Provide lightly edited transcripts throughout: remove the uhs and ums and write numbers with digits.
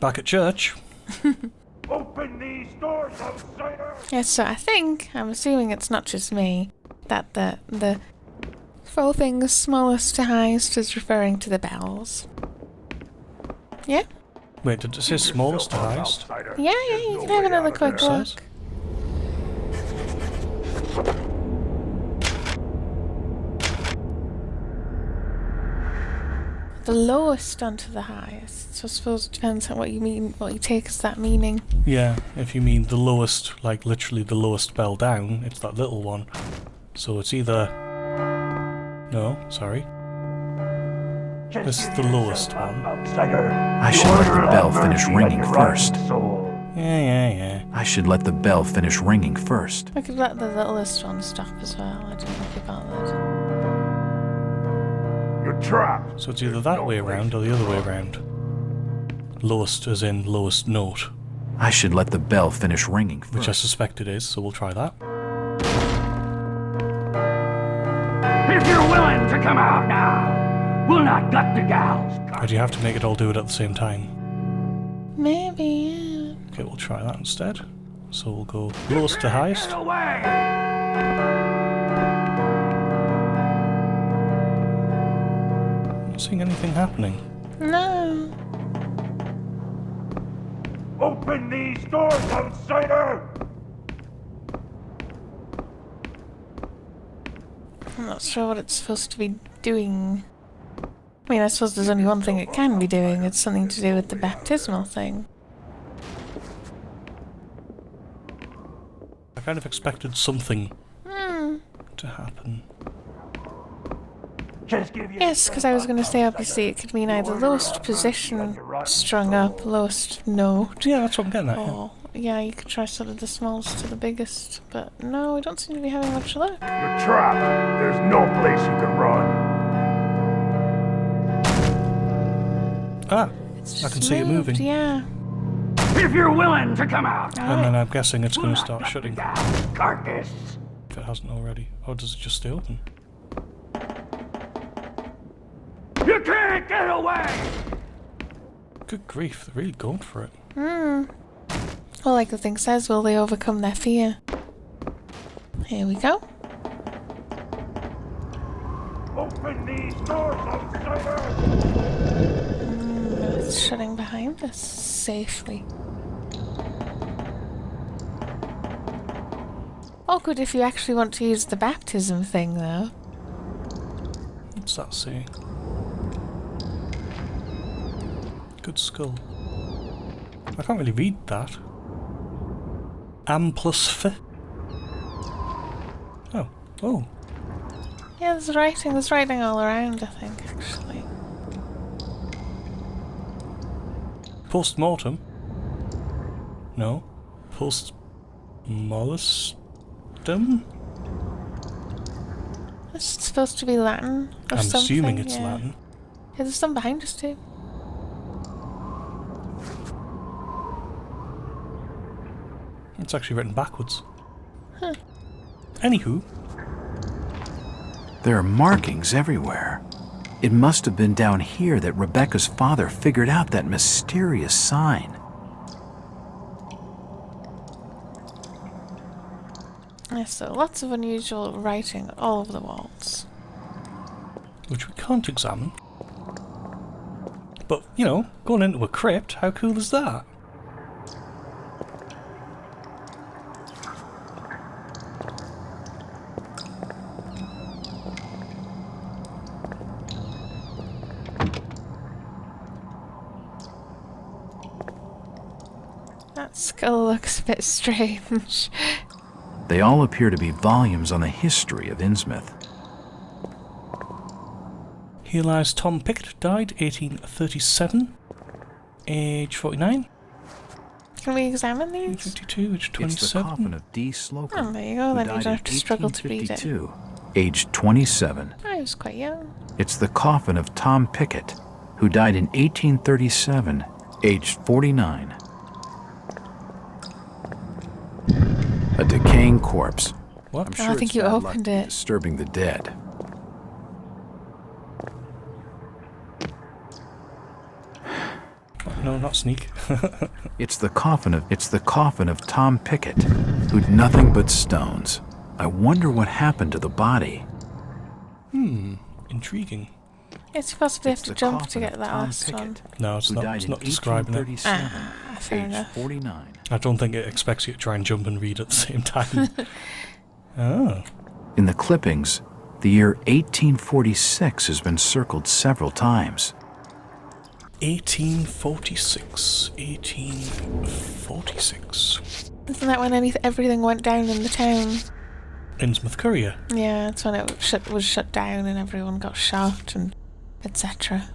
Back at church. Open these doors, outsider! Yes, so I'm assuming it's not just me, that the 4 things smallest to highest is referring to the bells. Yeah? Wait, did it say smallest to highest? Yeah, you can have another quick look. The lowest onto the highest. So I suppose it depends on what you mean, what you take as that meaning. Yeah, if you mean the lowest, like literally the lowest bell down, it's that little one. So it's either... No, sorry. This is the lowest one. I should let the bell finish ringing first. Yeah. I should let the bell finish ringing first. I could let the littlest one stop as well. I don't know about that. You're trapped. So it's either that way around or the other way around. Lowest as in lowest note. I should let the bell finish ringing first. Which I suspect it is, so we'll try that. If you're willing to come out now, we'll not gut the gals. Or do you have to make it all do it at the same time? Maybe, yeah. Okay, we'll try that instead. So we'll go lowest to highest. Get away! Not seeing anything happening. No. Open these doors, outsider! I'm not sure what it's supposed to be doing. I mean, I suppose there's only one thing it can be doing. It's something to do with the baptismal thing. I kind of expected something to happen. Yes, because I was going to say, obviously, it could mean either lowest position strung up, lowest note. Yeah, that's what I'm getting at. Or, yeah, you could try sort of the smallest to the biggest. But no, we don't seem to be having much luck. You're trapped. There's no place you can run. Ah, It's I can just see it moving. Yeah. If you're willing to come out, And then I'm guessing it's going to start shutting. Carcass. If it hasn't already. Or does it just stay open? You can't get away! Good grief, they're really going for it. Well, like the thing says, will they overcome their fear? Here we go. Open these doors, outsider! It's shutting behind us safely. Awkward if you actually want to use the baptism thing, though. What's that say? Good skull. I can't really read that. Am plus f. Oh. Yeah, there's writing all around, I think, actually. Post-mortem? No. Post-mollustum? It's supposed to be Latin or I'm something. assuming it's yeah. Latin. Yeah, there's some behind us too. It's actually written backwards. Huh. Anywho. There are markings everywhere. It must have been down here that Rebecca's father figured out that mysterious sign. Yeah, so lots of unusual writing all over the walls. Which we can't examine. But, you know, going into a crypt, how cool is that? That skull looks a bit strange. They all appear to be volumes on the history of Innsmouth. Here lies Tom Pickett, died 1837, age 49. Can we examine Age these? 52, age 27. It's the coffin of D. Slocum, Oh, there you go, who then you died don't have to in struggle to read it. 1852, aged 27. I was quite young. It's the coffin of Tom Pickett, who died in 1837, aged 49. A decaying corpse. What? I'm Oh, I sure think it's you bad luck opened to be it. disturbing the dead. No, not sneak. It's the coffin of Tom Pickett, who'd nothing but stones. I wonder what happened to the body. Intriguing. It's possibly have It's to the jump to coffin get of that Tom last one. Pickett, No, it's who not. died It's in not describing it. 1837, Fair age enough. 49. I don't think it expects you to try and jump and read at the same time. Oh. In the clippings, the year 1846 has been circled several times. 1846. 1846. Isn't that when everything went down in the town? Innsmouth Courier. Yeah, it's when it was shut down and everyone got shot and etc.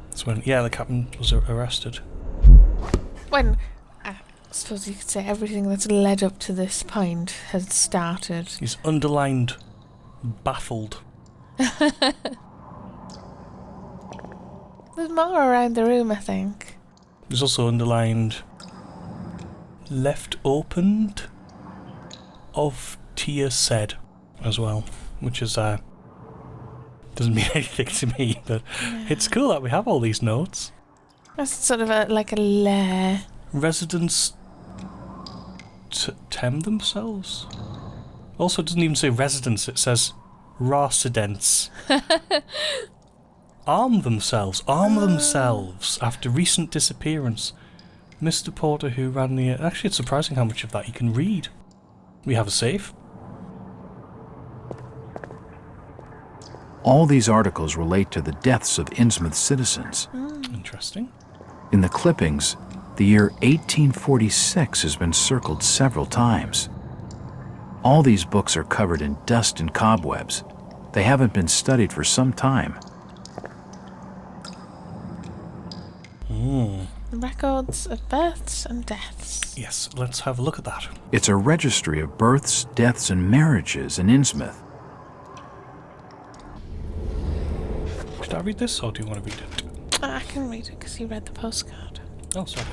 That's when, the captain was arrested. When, I suppose you could say everything that's led up to this point has started. He's underlined baffled. There's more around the room, I think. There's also underlined left opened of Tia said as well, which is doesn't mean anything to me, but it's cool that we have all these notes. That's sort of like a lair. Residents tem themselves. Also, it doesn't even say residents, it says residents. Arm themselves after recent disappearance. Mr. Porter, who ran the... Actually, it's surprising how much of that you can read. We have a safe. All these articles relate to the deaths of Innsmouth citizens. Interesting. In the clippings, the year 1846 has been circled several times. All these books are covered in dust and cobwebs. They haven't been studied for some time. Records of births and deaths. Yes, let's have a look at that. It's a registry of births, deaths, and marriages in Innsmouth. Should I read this, or do you want to read it? I can read it because you read the postcard. Oh, sorry.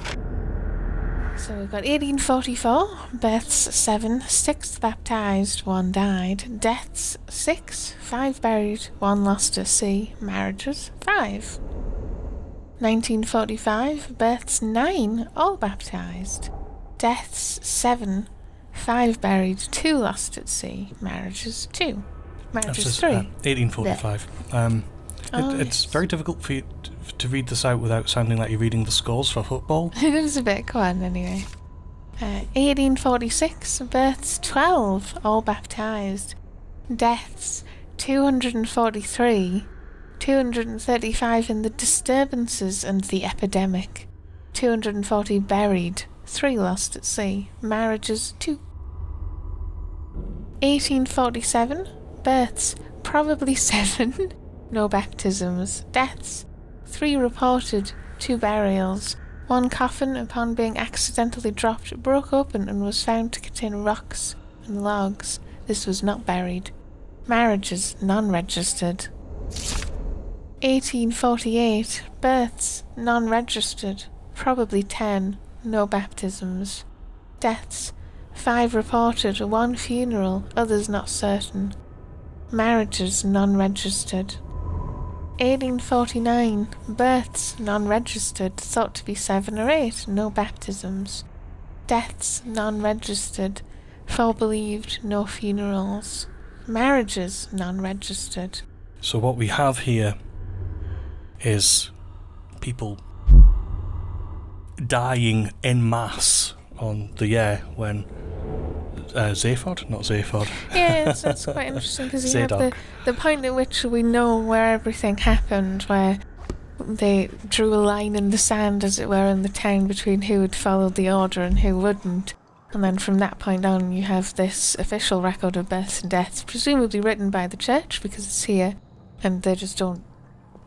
So we've got 1844, births 7, 6 baptised, 1 died, deaths 6, 5 buried, 1 lost at sea, marriages 5. 1945, births 9, all baptised, deaths 7, 5 buried, 2 lost at sea, marriages 2, marriages 3. 1845. It's very difficult for you to read this out without sounding like you're reading the scores for football. It is a bit quite anyway. 1846, births 12, all baptised, deaths 243, 235 in the disturbances and the epidemic, 240 buried, 3 lost at sea, marriages 2. 1847, births probably 7, no baptisms, deaths 3 reported, 2 burials. 1 coffin, upon being accidentally dropped, broke open and was found to contain rocks and logs. This was not buried. Marriages non-registered. 1848, births non-registered, probably 10, no baptisms. Deaths 5 reported, 1 funeral, others not certain. Marriages non-registered. 1849, births non-registered, thought to be 7 or 8, no baptisms. Deaths non-registered, 4 believed, no funerals. Marriages non-registered. So what we have here is people dying en masse on the year when Zaphod? Not Zaphod. Yeah, it's quite interesting because you have Zadok. the point at which we know where everything happened, where they drew a line in the sand, as it were, in the town between who would follow the order and who wouldn't. And then from that point on, you have this official record of births and deaths, presumably written by the church because it's here, and they just don't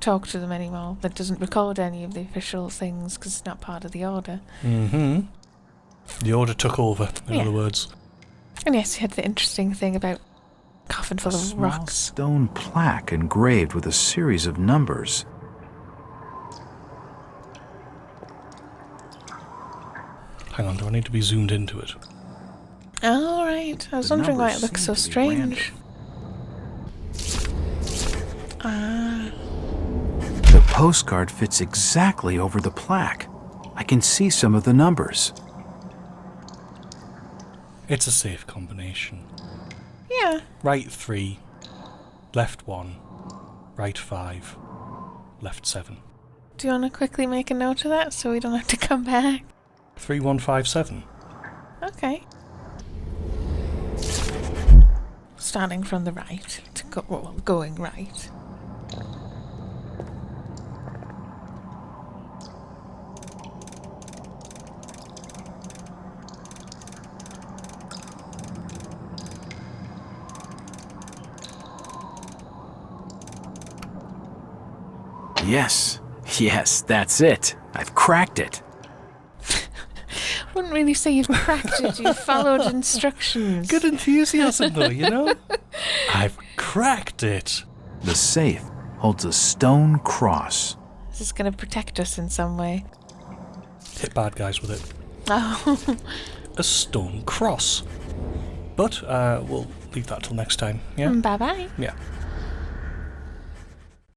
talk to them anymore. That doesn't record any of the official things because it's not part of the order. Mm-hmm. The order took over, in other words. And yes, you had the interesting thing about coffin full A of small rocks. stone plaque engraved with a series of numbers. Hang on, do I need to be zoomed into it? Oh, right. I was The wondering why it numbers looks so seem to be strange. Ah. The postcard fits exactly over the plaque. I can see some of the numbers. It's a safe combination. Yeah. Right 3, left 1, right 5, left 7. Do you want to quickly make a note of that so we don't have to come back? 3157. Okay. Starting from the right to go, well, going right. Yes, that's it. I've cracked it. Wouldn't really say you've cracked it, you've followed instructions. Good enthusiasm though, you know? I've cracked it. The safe holds a stone cross. Is this going to protect us in some way? Hit bad guys with it. Oh. A stone cross. But we'll leave that till next time, yeah? Bye-bye. Yeah.